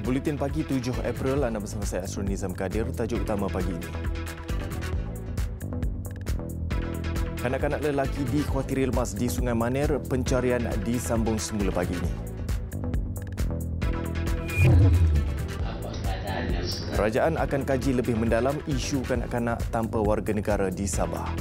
Buletin pagi 7 April, anda bersama saya Asrul Nizam Kadir. Tajuk utama pagi ini. Kanak-kanak lelaki dikhawatiri lemas di Sungai Manir, pencarian disambung semula pagi ini. Kerajaan akan kaji lebih mendalam isu kanak-kanak tanpa warga negara di Sabah.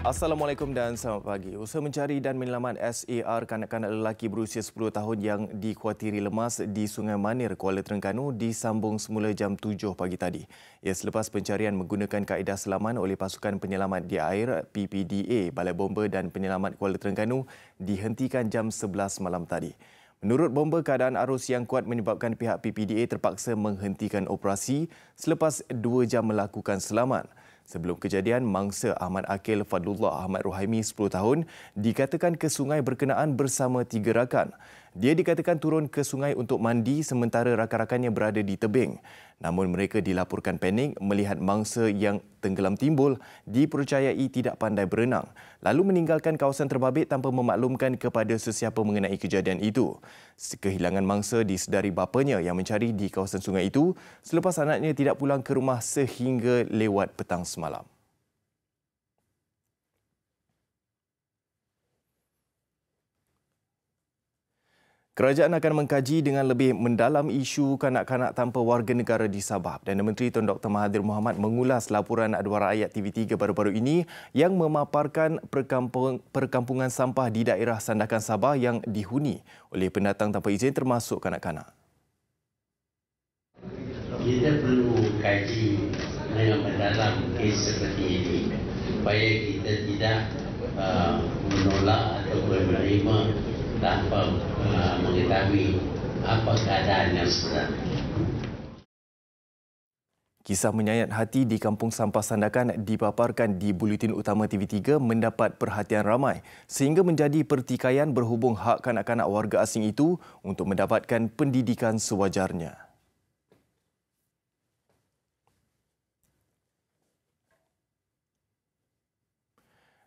Assalamualaikum dan selamat pagi. Usaha mencari dan menyelamat SAR kanak-kanak lelaki berusia 10 tahun yang dikhawatiri lemas di Sungai Manir, Kuala Terengganu disambung semula jam 7 pagi tadi. Ia selepas pencarian menggunakan kaedah selaman oleh pasukan penyelamat di air PPDA, Balai Bomba dan Penyelamat Kuala Terengganu dihentikan jam 11 malam tadi. Menurut Bomba, keadaan arus yang kuat menyebabkan pihak PPDA terpaksa menghentikan operasi selepas 2 jam melakukan selaman. Sebelum kejadian, mangsa Ahmad Akil Fadlullah Ahmad Rohaimi 10 tahun dikatakan ke sungai berkenaan bersama 3 rakan. Dia dikatakan turun ke sungai untuk mandi sementara rakan-rakannya berada di tebing. Namun mereka dilaporkan panik melihat mangsa yang tenggelam timbul dipercayai tidak pandai berenang, lalu meninggalkan kawasan terbabit tanpa memaklumkan kepada sesiapa mengenai kejadian itu. Kehilangan mangsa disedari bapanya yang mencari di kawasan sungai itu selepas anaknya tidak pulang ke rumah sehingga lewat petang semalam. Kerajaan akan mengkaji dengan lebih mendalam isu kanak-kanak tanpa warga negara di Sabah. Perdana Menteri Tun Dr. Mahathir Mohamad mengulas laporan Adwara Rakyat TV3 baru-baru ini yang memaparkan perkampungan sampah di daerah Sandakan Sabah yang dihuni oleh pendatang tanpa izin termasuk kanak-kanak. Kita perlu kaji dengan mendalam kes seperti ini supaya kita tidak menolak atau menerima tanpa mengetahui apa keadaan yang sebenarnya. Kisah menyayat hati di Kampung Sampah Sandakan dipaparkan di Buletin Utama TV3 mendapat perhatian ramai sehingga menjadi pertikaian berhubung hak kanak-kanak warga asing itu untuk mendapatkan pendidikan sewajarnya.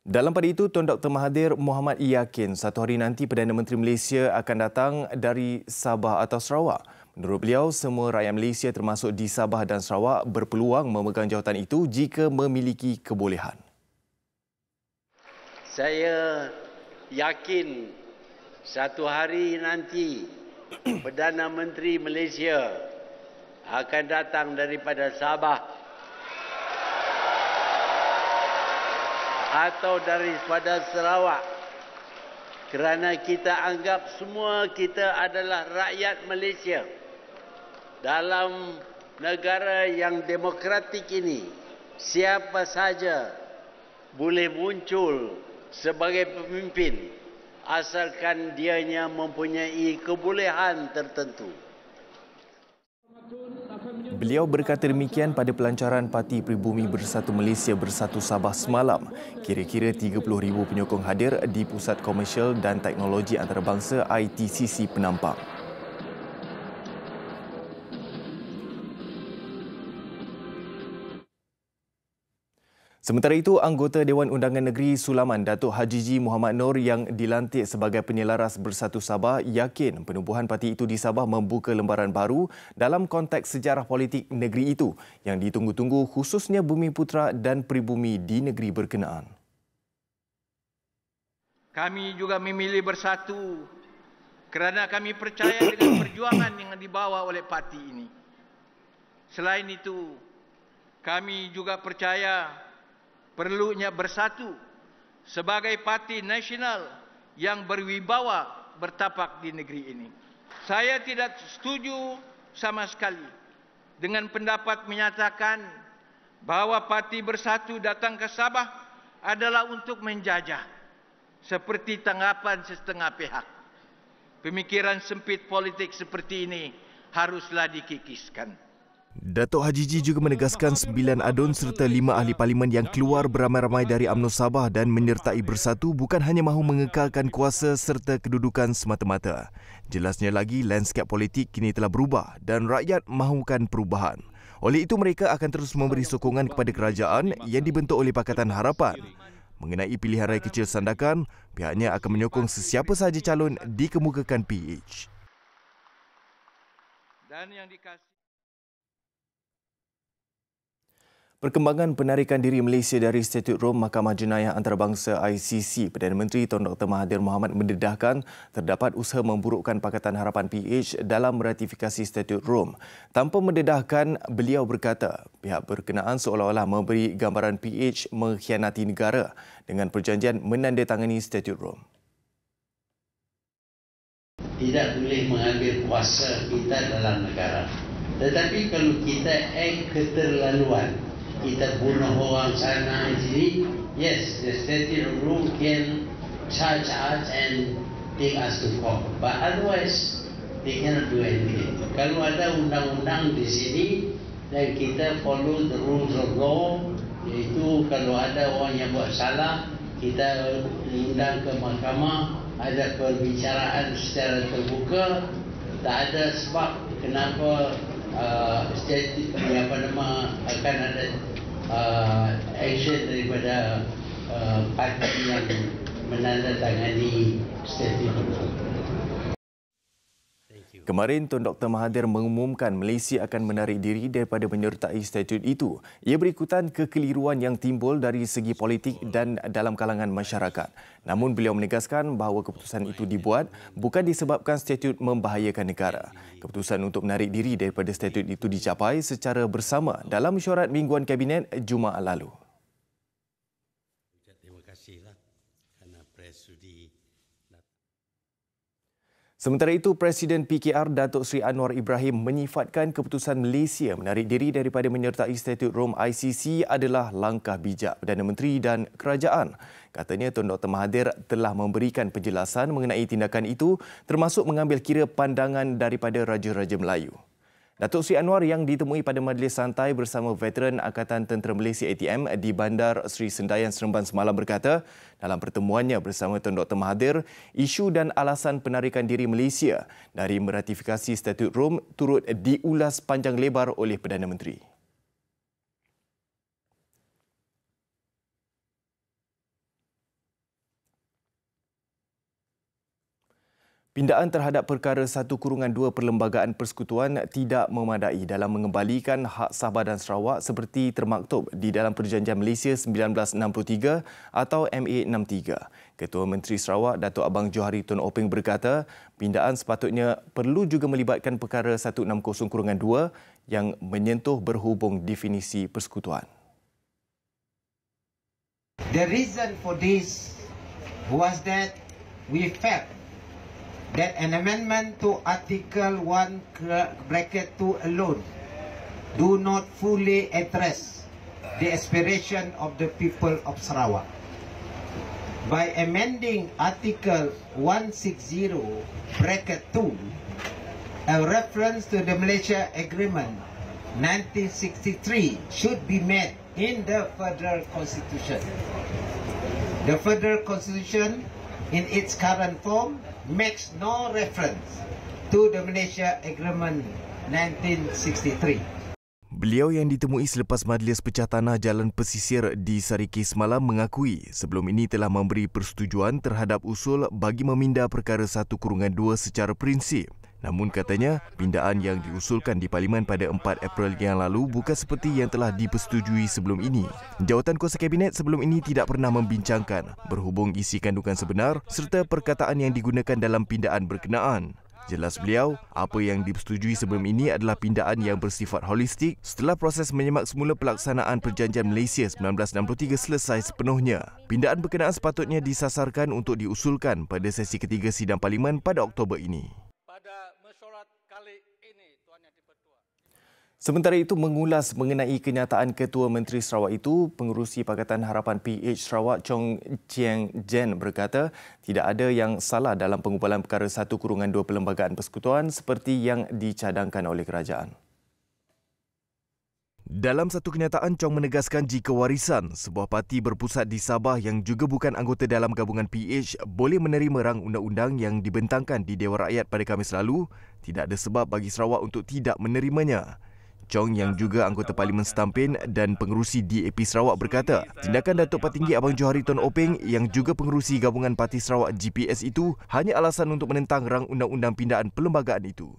Dalam pada itu, Tun Dr. Mahathir Mohamad yakin satu hari nanti Perdana Menteri Malaysia akan datang dari Sabah atau Sarawak. Menurut beliau, semua rakyat Malaysia termasuk di Sabah dan Sarawak berpeluang memegang jawatan itu jika memiliki kebolehan. Saya yakin satu hari nanti Perdana Menteri Malaysia akan datang daripada Sabah atau daripada Sarawak, kerana kita anggap semua kita adalah rakyat Malaysia. Dalam negara yang demokratik ini, siapa saja boleh muncul sebagai pemimpin asalkan dianya mempunyai kebolehan tertentu. Beliau berkata demikian pada pelancaran Parti Pribumi Bersatu Malaysia Bersatu Sabah semalam. Kira-kira 30,000 penyokong hadir di Pusat Komersial dan Teknologi Antarabangsa ITCC Penampang. Sementara itu, anggota Dewan Undangan Negeri Sulaman, Datuk Hajiji Muhammad Noor yang dilantik sebagai penyelaras Bersatu Sabah yakin penubuhan parti itu di Sabah membuka lembaran baru dalam konteks sejarah politik negeri itu yang ditunggu-tunggu khususnya Bumiputera dan pribumi di negeri berkenaan. Kami juga memilih Bersatu kerana kami percaya dengan perjuangan yang dibawa oleh parti ini. Selain itu, kami juga percaya perlunya Bersatu sebagai parti nasional yang berwibawa bertapak di negeri ini. Saya tidak setuju sama sekali dengan pendapat menyatakan bahawa parti Bersatu datang ke Sabah adalah untuk menjajah, seperti tanggapan setengah pihak. Pemikiran sempit politik seperti ini haruslah dikikiskan. Datuk Hajiji juga menegaskan 9 adun serta 5 ahli parlimen yang keluar beramai-ramai dari UMNO Sabah dan menyertai Bersatu bukan hanya mahu mengekalkan kuasa serta kedudukan semata-mata. Jelasnya lagi, lanskap politik kini telah berubah dan rakyat mahukan perubahan. Oleh itu, mereka akan terus memberi sokongan kepada kerajaan yang dibentuk oleh Pakatan Harapan. Mengenai pilihan raya kecil Sandakan, pihaknya akan menyokong sesiapa sahaja calon dikemukakan PH. Dan yang dikasih Perkembangan penarikan diri Malaysia dari Statut Rom Mahkamah Jenayah Antarabangsa ICC, Perdana Menteri Tun Dr. Mahathir Mohamad mendedahkan terdapat usaha memburukkan Pakatan Harapan PH dalam meratifikasi Statut Rom. Tanpa mendedahkan, beliau berkata pihak berkenaan seolah-olah memberi gambaran PH mengkhianati negara dengan perjanjian menandatangani Statut Rom. Tidak boleh mengambil kuasa kita dalam negara. Tetapi kalau kita keterlaluan, kita bunuh orang sana sini, yes, the statute of rule can charge us and take us to court. But otherwise, they cannot do anything. Kalau ada undang-undang di sini dan kita follow the rules of law, iaitu kalau ada orang yang buat salah, kita undang ke mahkamah, ada perbicaraan secara terbuka, tak ada sebab kenapa akan ada action daripada parti yang menandatangani statut. Kemarin, Tun Dr. Mahathir mengumumkan Malaysia akan menarik diri daripada menyertai statut itu. Ia berikutan kekeliruan yang timbul dari segi politik dan dalam kalangan masyarakat. Namun beliau menegaskan bahawa keputusan itu dibuat bukan disebabkan statut membahayakan negara. Keputusan untuk menarik diri daripada statut itu dicapai secara bersama dalam mesyuarat mingguan Kabinet Jumaat lalu. Terima kasihlah kerana pres sudi. Sementara itu, Presiden PKR Datuk Seri Anwar Ibrahim menyifatkan keputusan Malaysia menarik diri daripada menyertai Statut Rom ICC adalah langkah bijak Perdana Menteri dan Kerajaan. Katanya Tun Dr. Mahathir telah memberikan penjelasan mengenai tindakan itu termasuk mengambil kira pandangan daripada Raja-Raja Melayu. Datuk Seri Anwar yang ditemui pada majlis santai bersama veteran Angkatan Tentera Malaysia ATM di Bandar Seri Sendayan Seremban semalam berkata, dalam pertemuannya bersama Tun Dr. Mahathir, isu dan alasan penarikan diri Malaysia dari meratifikasi Statut Rom turut diulas panjang lebar oleh Perdana Menteri. Pindaan terhadap perkara 1/2 Perlembagaan Persekutuan tidak memadai dalam mengembalikan hak Sabah dan Sarawak seperti termaktub di dalam Perjanjian Malaysia 1963 atau MA63. Ketua Menteri Sarawak, Datuk Abang Johari Tun Openg berkata, pindaan sepatutnya perlu juga melibatkan perkara 160/2 yang menyentuh berhubung definisi persekutuan. The reason for this was that we felt that an amendment to Article 1(2) alone do not fully address the aspiration of the people of Sarawak. By amending Article 160(2), a reference to the Malaysia Agreement 1963 should be made in the Federal Constitution. The Federal Constitution in its current form makes no reference to the Malaysia Agreement 1963. Beliau yang ditemui selepas majlis pecah tanah Jalan Pesisir di Sariki semalam mengakui sebelum ini telah memberi persetujuan terhadap usul bagi meminda perkara 1/2 secara prinsip. Namun katanya, pindaan yang diusulkan di Parlimen pada 4 April yang lalu bukan seperti yang telah dipersetujui sebelum ini. Jawatan kuasa Kabinet sebelum ini tidak pernah membincangkan berhubung isi kandungan sebenar serta perkataan yang digunakan dalam pindaan berkenaan. Jelas beliau, apa yang dipersetujui sebelum ini adalah pindaan yang bersifat holistik setelah proses menyemak semula pelaksanaan Perjanjian Malaysia 1963 selesai sepenuhnya. Pindaan berkenaan sepatutnya disasarkan untuk diusulkan pada sesi ketiga sidang Parlimen pada Oktober ini. Sementara itu, mengulas mengenai kenyataan Ketua Menteri Sarawak itu, Pengerusi Pakatan Harapan PH Sarawak Chong Chiang Jen berkata tidak ada yang salah dalam pengumpulan perkara 1/2 Perlembagaan Persekutuan seperti yang dicadangkan oleh kerajaan. Dalam satu kenyataan, Chong menegaskan jika Warisan, sebuah parti berpusat di Sabah yang juga bukan anggota dalam gabungan PH, boleh menerima rang undang-undang yang dibentangkan di Dewan Rakyat pada Khamis lalu, tidak ada sebab bagi Sarawak untuk tidak menerimanya. Chong yang juga anggota Parlimen Setampin dan pengerusi DAP Sarawak berkata, tindakan Datuk Petinggi Abang Johari Tun Openg yang juga pengerusi gabungan Parti Sarawak GPS itu hanya alasan untuk menentang rang undang-undang pindaan perlembagaan itu.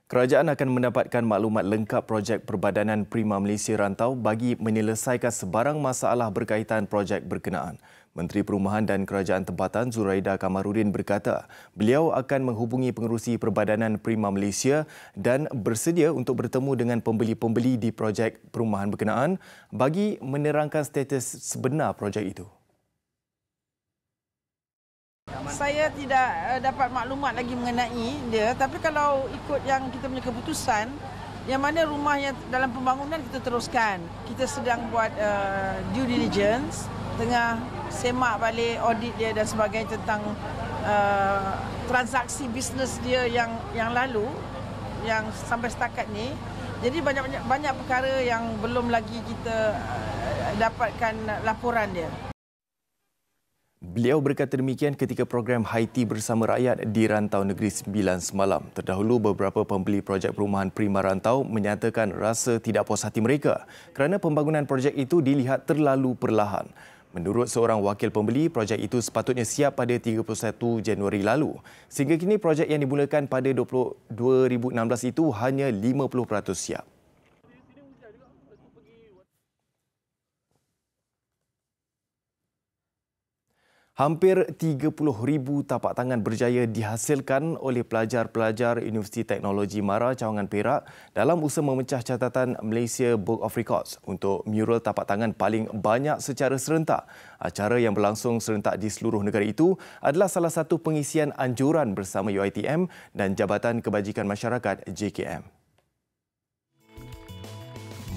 Kerajaan akan mendapatkan maklumat lengkap projek Perbadanan Prima Malaysia Rantau bagi menyelesaikan sebarang masalah berkaitan projek berkenaan. Menteri Perumahan dan Kerajaan Tempatan Zuraida Kamarudin berkata, beliau akan menghubungi pengerusi Perbadanan Prima Malaysia dan bersedia untuk bertemu dengan pembeli-pembeli di projek perumahan berkenaan bagi menerangkan status sebenar projek itu. Saya tidak dapat maklumat lagi mengenai dia, tapi kalau ikut yang kita punya keputusan, yang mana rumah yang dalam pembangunan kita teruskan. Kita sedang buat due diligence, tengah semak balik audit dia dan sebagainya tentang transaksi bisnes dia yang lalu, yang sampai setakat ni. Jadi banyak perkara yang belum lagi kita dapatkan laporan dia. Beliau berkata demikian ketika program Haiti Bersama Rakyat di Rantau Negeri Sembilan semalam. Terdahulu, beberapa pembeli projek perumahan Prima Rantau menyatakan rasa tidak puas hati mereka kerana pembangunan projek itu dilihat terlalu perlahan. Menurut seorang wakil pembeli, projek itu sepatutnya siap pada 31 Januari lalu. Sehingga kini projek yang dimulakan pada 2016 itu hanya 50% siap. Hampir 30,000 tapak tangan berjaya dihasilkan oleh pelajar-pelajar Universiti Teknologi Mara Cawangan Perak dalam usaha memecah catatan Malaysia Book of Records untuk mural tapak tangan paling banyak secara serentak. Acara yang berlangsung serentak di seluruh negara itu adalah salah satu pengisian anjuran bersama UiTM dan Jabatan Kebajikan Masyarakat JKM.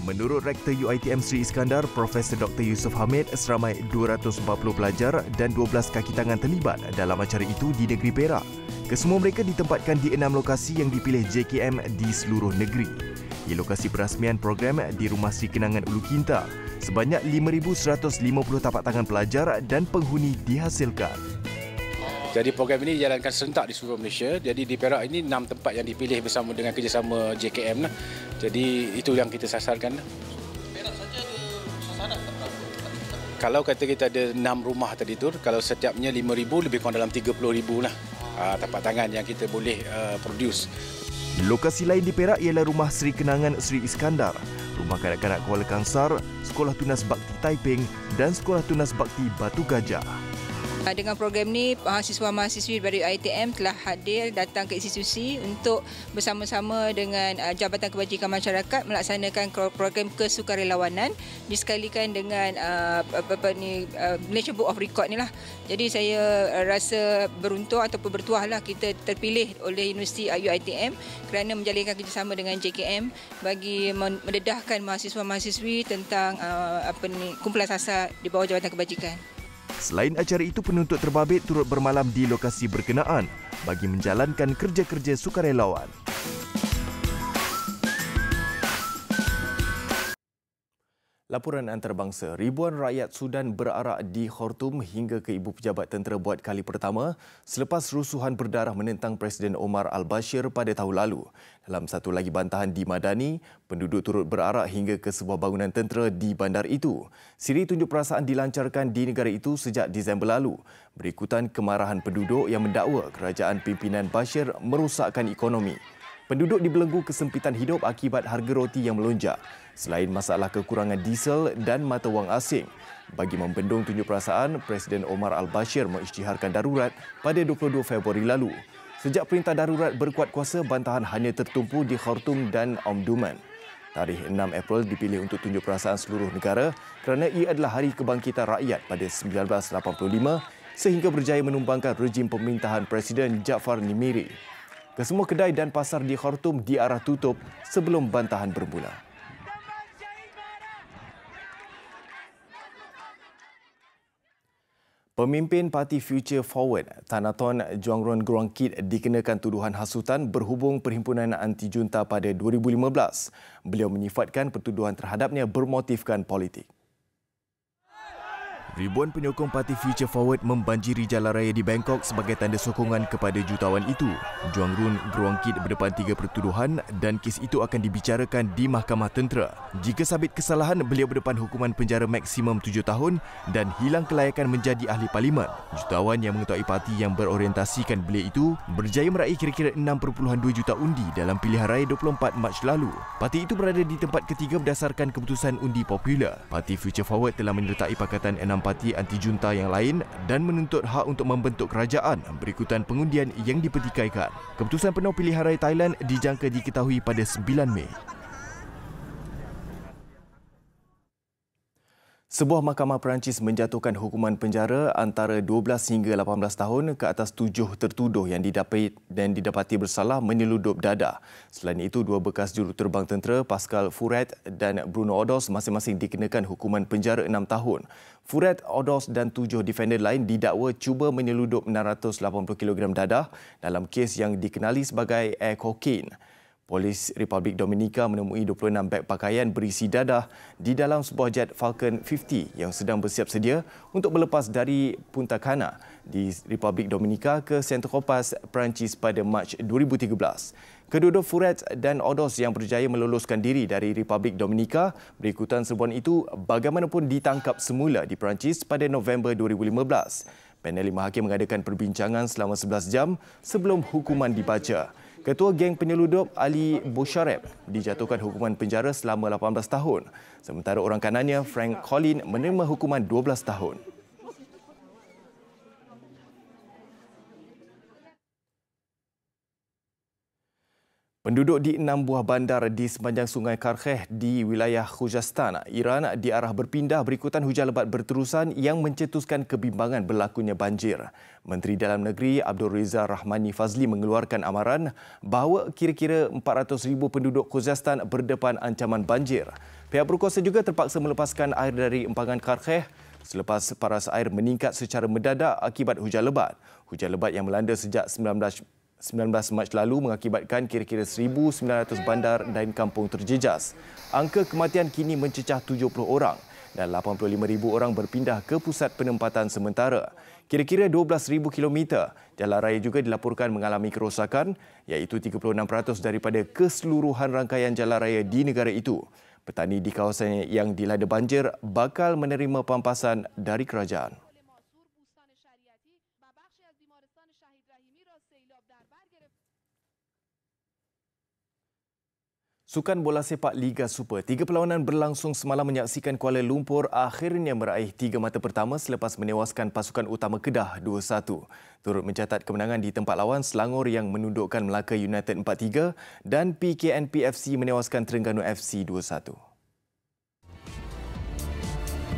Menurut Rektor UiTM Sri Iskandar, Profesor Dr. Yusof Hamid, seramai 240 pelajar dan 12 kaki tangan terlibat dalam acara itu di negeri Perak. Kesemua mereka ditempatkan di 6 lokasi yang dipilih JKM di seluruh negeri. Di lokasi perasmian program di Rumah Sri Kenangan Ulu Kinta, sebanyak 5,150 tapak tangan pelajar dan penghuni dihasilkan. Jadi program ini dijalankan serentak di seluruh Malaysia. Jadi di Perak ini 6 tempat yang dipilih bersama dengan kerjasama JKM. Jadi itu yang kita sasarkan. Perak saja ada sasaran tak berapa? Kalau kata kita ada 6 rumah tadi tu, kalau setiapnya 5,000, lebih kurang dalam 30,000 lah tapak tangan yang kita boleh produce. Lokasi lain di Perak ialah Rumah Sri Kenangan Sri Iskandar, Rumah Kanak-kanak Kuala Kangsar, Sekolah Tunas Bakti Taiping dan Sekolah Tunas Bakti Batu Gajah. Dengan program ini, mahasiswa-mahasiswi dari UiTM telah hadir datang ke institusi untuk bersama-sama dengan Jabatan Kebajikan Masyarakat melaksanakan program kesukarelawanan disekalikan dengan Malaysia Book of Record ni lah. Jadi saya rasa beruntung ataupun bertuahlah kita terpilih oleh Universiti UiTM kerana menjalinkan kerjasama dengan JKM bagi mendedahkan mahasiswa-mahasiswi tentang kumpulan sasar di bawah Jabatan Kebajikan. Selain acara itu, penuntut terbabit turut bermalam di lokasi berkenaan bagi menjalankan kerja-kerja sukarelawan. Laporan antarabangsa, ribuan rakyat Sudan berarak di Khartoum hingga ke Ibu Pejabat Tentera buat kali pertama selepas rusuhan berdarah menentang Presiden Omar al-Bashir pada tahun lalu. Dalam satu lagi bantahan di Madani, penduduk turut berarak hingga ke sebuah bangunan tentera di bandar itu. Siri tunjuk perasaan dilancarkan di negara itu sejak Disember lalu, berikutan kemarahan penduduk yang mendakwa kerajaan pimpinan Bashir merosakkan ekonomi. Penduduk dibelenggu kesempitan hidup akibat harga roti yang melonjak, selain masalah kekurangan diesel dan mata wang asing. Bagi membendung tunjuk perasaan, Presiden Omar al-Bashir mengisytiharkan darurat pada 22 Februari lalu. Sejak perintah darurat berkuat kuasa, bantahan hanya tertumpu di Khartoum dan Omdurman. Tarikh 6 April dipilih untuk tunjuk perasaan seluruh negara kerana ia adalah Hari Kebangkitan Rakyat pada 1985 sehingga berjaya menumbangkan rejim pemerintahan Presiden Jaafar Nimiri. Kesemua kedai dan pasar di Khartoum diarah tutup sebelum bantahan bermula. Pemimpin Parti Future Forward, Thanathorn Juangroongruangkit dikenakan tuduhan hasutan berhubung Perhimpunan Anti-Junta pada 2015. Beliau menyifatkan pertuduhan terhadapnya bermotifkan politik. Ribuan penyokong parti Future Forward membanjiri jalan raya di Bangkok sebagai tanda sokongan kepada jutawan itu. Juang Run Gruangkit berdepan 3 pertuduhan dan kes itu akan dibicarakan di Mahkamah Tentera. Jika sabit kesalahan, beliau berdepan hukuman penjara maksimum 7 tahun dan hilang kelayakan menjadi ahli parlimen. Jutawan yang mengetuai parti yang berorientasikan beliau itu berjaya meraih kira-kira 6.2 juta undi dalam pilihan raya 24 Mac lalu. Parti itu berada di tempat ketiga berdasarkan keputusan undi popular. Parti Future Forward telah menyertai Pakatan 6 parti anti-junta yang lain dan menuntut hak untuk membentuk kerajaan berikutan pengundian yang dipertikaikan. Keputusan penuh pilihan raya Thailand dijangka diketahui pada 9 Mei. Sebuah mahkamah Perancis menjatuhkan hukuman penjara antara 12 hingga 18 tahun ke atas 7 tertuduh yang didapati bersalah menyeludup dadah. Selain itu, 2 bekas juruterbang tentera, Pascal Furet dan Bruno Odos, masing-masing dikenakan hukuman penjara 6 tahun. Furet, Odos dan 7 defender lain didakwa cuba menyeludup 680 kg dadah dalam kes yang dikenali sebagai air cocaine. Polis Republik Dominika menemui 26 beg pakaian berisi dadah di dalam sebuah jet Falcon 50 yang sedang bersiap sedia untuk berlepas dari Punta Cana di Republik Dominika ke Saint-Tropez, Perancis pada Mac 2013. Kedua-dua Furet dan Odos yang berjaya meloloskan diri dari Republik Dominika berikutan serbuan itu bagaimanapun ditangkap semula di Perancis pada November 2015. Panel 5 hakim mengadakan perbincangan selama 11 jam sebelum hukuman dibaca. Ketua geng penyeludup Ali Bouchareb dijatuhkan hukuman penjara selama 18 tahun. Sementara orang kanannya Frank Collin menerima hukuman 12 tahun. Penduduk di 6 buah bandar di sepanjang Sungai Karkheh di wilayah Khuzestan, Iran diarah berpindah berikutan hujan lebat berterusan yang mencetuskan kebimbangan berlakunya banjir. Menteri Dalam Negeri Abdul Reza Rahmani Fazli mengeluarkan amaran bahawa kira-kira 400,000 penduduk Khuzestan berdepan ancaman banjir. Pihak berkuasa juga terpaksa melepaskan air dari empangan Karkheh selepas paras air meningkat secara mendadak akibat hujan lebat. Hujan lebat yang melanda sejak 19 Mac lalu mengakibatkan kira-kira 1,900 bandar dan kampung terjejas. Angka kematian kini mencecah 70 orang dan 85,000 orang berpindah ke pusat penempatan sementara. Kira-kira 12,000 kilometer jalan raya juga dilaporkan mengalami kerosakan, iaitu 36% daripada keseluruhan rangkaian jalan raya di negara itu. Petani di kawasan yang dilanda banjir bakal menerima pampasan dari kerajaan. Sukan bola sepak Liga Super. 3 perlawanan berlangsung semalam menyaksikan Kuala Lumpur akhirnya meraih 3 mata pertama selepas menewaskan pasukan utama Kedah 2-1. Turut mencatat kemenangan di tempat lawan Selangor yang menundukkan Melaka United 4-3 dan PKNP FC menewaskan Terengganu FC 2-1.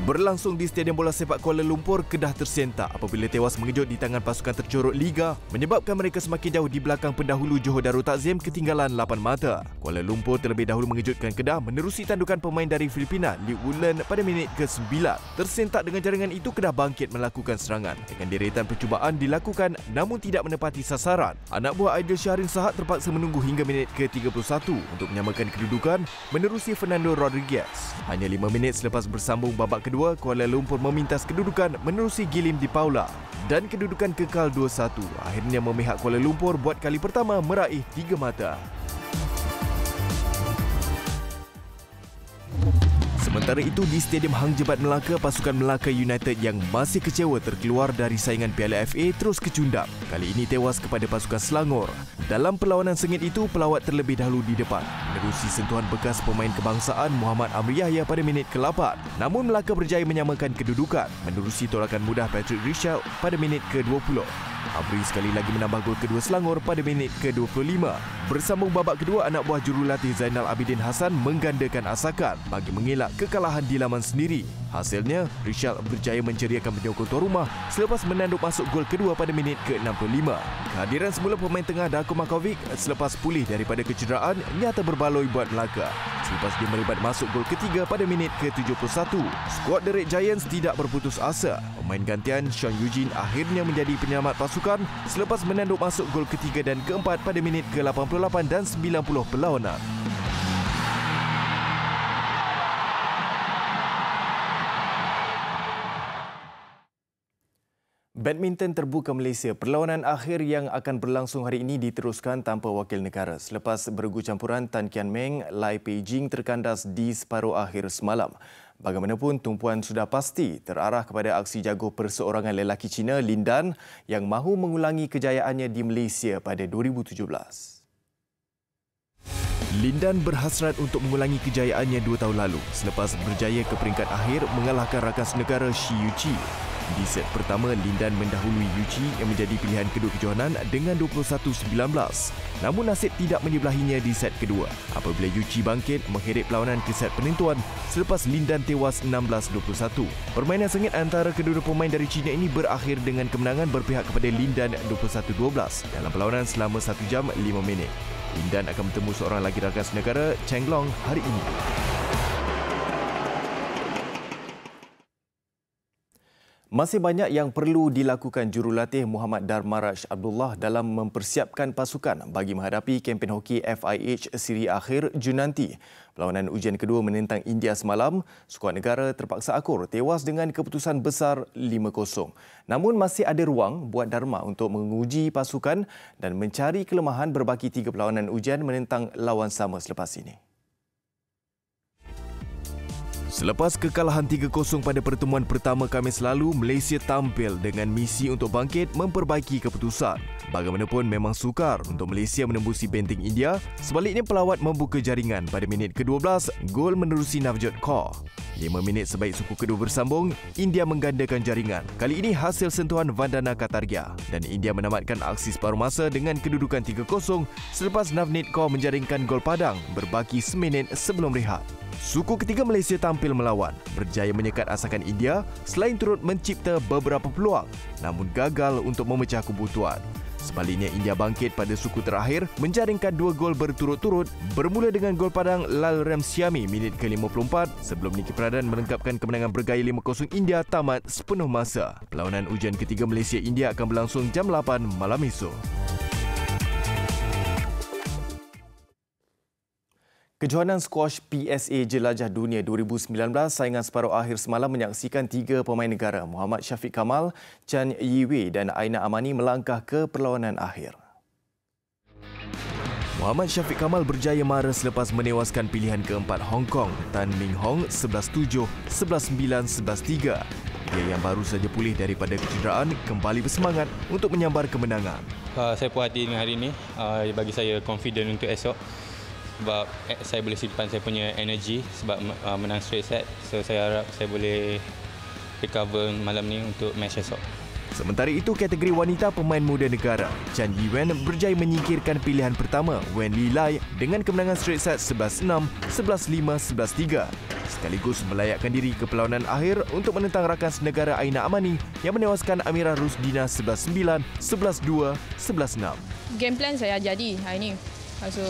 Berlangsung di Stadium Bola Sepak Kuala Lumpur, Kedah tersentak apabila tewas mengejut di tangan pasukan tercorot Liga menyebabkan mereka semakin jauh di belakang pendahulu Johor Darul Takzim ketinggalan 8 mata. Kuala Lumpur terlebih dahulu mengejutkan Kedah menerusi tandukan pemain dari Filipina, Lee Woodland pada minit ke-9. Tersentak dengan jaringan itu, Kedah bangkit melakukan serangan. Dengan deretan percubaan dilakukan namun tidak menepati sasaran. Anak buah Aidil Syahrin Sahat terpaksa menunggu hingga minit ke-31 untuk menyamakan kedudukan menerusi Fernando Rodriguez. Hanya 5 minit selepas bersambung babak kedua, Kuala Lumpur memintas kedudukan menerusi Gilim di Paula dan kedudukan kekal 2-1. Akhirnya memihak Kuala Lumpur buat kali pertama meraih 3 mata. Sementara itu, di Stadium Hang Jebat Melaka, pasukan Melaka United yang masih kecewa terkeluar dari saingan Piala FA terus kecundang. Kali ini tewas kepada pasukan Selangor. Dalam perlawanan sengit itu, pelawat terlebih dahulu di depan menerusi sentuhan bekas pemain kebangsaan Muhammad Amri Yahya pada minit ke-8. Namun Melaka berjaya menyamakan kedudukan menerusi tolakan mudah Patrick Richard pada minit ke-20. Amri sekali lagi menambah gol kedua Selangor pada minit ke-25. Bersambung babak kedua, anak buah jurulatih Zainal Abidin Hassan menggandakan asakan bagi mengelak kekalahan di laman sendiri. Hasilnya, Richard berjaya menceriakan penyokong tuan rumah selepas menanduk masuk gol kedua pada minit ke-65. Kehadiran semula pemain tengah Darko Markovic selepas pulih daripada kecederaan nyata berbaloi buat Melaka. Selepas dia melibat masuk gol ketiga pada minit ke-71, skuad The Red Giants tidak berputus asa. Pemain gantian Sean Eugene akhirnya menjadi penyelamat pasukan selepas menanduk masuk gol ketiga dan keempat pada minit ke-88 dan 90 perlawanan. Badminton terbuka Malaysia. Perlawanan akhir yang akan berlangsung hari ini diteruskan tanpa wakil negara. Selepas bergu campuran, Tan Kian Meng, Lai Peijing terkandas di separuh akhir semalam. Bagaimanapun, tumpuan sudah pasti terarah kepada aksi jago perseorangan lelaki Cina, Lin Dan, yang mahu mengulangi kejayaannya di Malaysia pada 2017. Lin Dan berhasrat untuk mengulangi kejayaannya 2 tahun lalu selepas berjaya ke peringkat akhir mengalahkan rakan negara Shi Yuqi. Di set pertama, Lin Dan mendahului Yuqi yang menjadi pilihan kedua kejohanan dengan 21-19. Namun nasib tidak menyebelahinya di set kedua apabila Yuqi bangkit mengheret perlawanan ke set penentuan selepas Lin Dan tewas 16-21. Permainan sengit antara kedua pemain dari China ini berakhir dengan kemenangan berpihak kepada Lin Dan 21-12 dalam perlawanan selama 1 jam 5 minit. Lin Dan akan bertemu seorang lagi rakan senegara, Cheng Long, hari ini. Masih banyak yang perlu dilakukan jurulatih Muhammad Darmaraj Abdullah dalam mempersiapkan pasukan bagi menghadapi kempen hoki FIH siri akhir Jun nanti. Perlawanan ujian kedua menentang India semalam, skuad negara terpaksa akur tewas dengan keputusan besar 5-0. Namun masih ada ruang buat Dharma untuk menguji pasukan dan mencari kelemahan berbaki 3 perlawanan ujian menentang lawan sama selepas ini. Selepas kekalahan 3-0 pada pertemuan pertama Khamis lalu, Malaysia tampil dengan misi untuk bangkit memperbaiki keputusan. Bagaimanapun memang sukar untuk Malaysia menembusi benteng India. Sebaliknya pelawat membuka jaringan pada minit ke-12, gol menerusi Navjot Kaur. 5 minit sebaik suku kedua bersambung, India menggandakan jaringan. Kali ini hasil sentuhan Vandana Kataria dan India menamatkan aksi separuh masa dengan kedudukan 3-0 selepas Navneet Kaur menjaringkan gol padang berbaki seminit sebelum rehat. Suku ketiga Malaysia tampil melawan, berjaya menyekat asakan India selain turut mencipta beberapa peluang namun gagal untuk memecah kebutuhan. Sebaliknya, India bangkit pada suku terakhir menjaringkan 2 gol berturut-turut bermula dengan gol padang Lal Ramsiami minit ke-54 sebelum Niki Pradhan melengkapkan kemenangan bergaya 5-0 India tamat sepenuh masa. Perlawanan ujian ketiga Malaysia-India akan berlangsung jam 8 malam esok. Kejohanan skuash PSA Jelajah Dunia 2019 saingan separuh akhir semalam menyaksikan 3 pemain negara Muhammad Syafiq Kamal, Chan Yiwei dan Aina Amani melangkah ke perlawanan akhir. Muhammad Syafiq Kamal berjaya mara selepas menewaskan pilihan keempat Hong Kong, Tan Ming Hong 11-7, 11-9, 11-3. Dia yang baru saja pulih daripada kecederaan kembali bersemangat untuk menyambar kemenangan. Saya puas hati dengan hari ini, bagi saya confident untuk esok. Sebab saya boleh simpan saya punya energi sebab menang straight set. So saya harap saya boleh recover malam ni untuk match esok. Sementara itu, kategori wanita pemain muda negara, Chan Yiwen berjaya menyingkirkan pilihan pertama Wen Li Lai dengan kemenangan straight set 11-6, 11-5, 11-3. Sekaligus melayakkan diri ke perlawanan akhir untuk menentang rakan senegara Aina Amani yang menewaskan Amirah Rusdina 11-9, 11-2, 11-6. Game plan saya jadi hari ini. So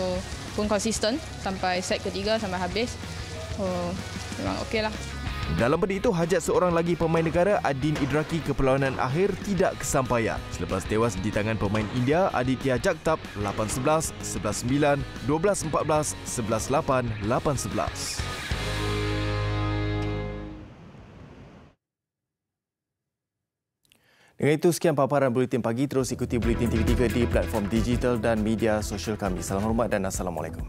pun konsisten sampai set ketiga sampai habis. Memang okeylah. Dalam pada itu, hajat seorang lagi pemain negara Adin Idraki ke perlawanan akhir tidak kesampaian selepas tewas di tangan pemain India Aditya Jagtap 8-11, 11-9, 12-14, 11-8, 8-11. Dengan itu, sekian paparan Buletin Pagi. Terus ikuti Buletin TV3 di platform digital dan media sosial kami. Salam hormat dan Assalamualaikum.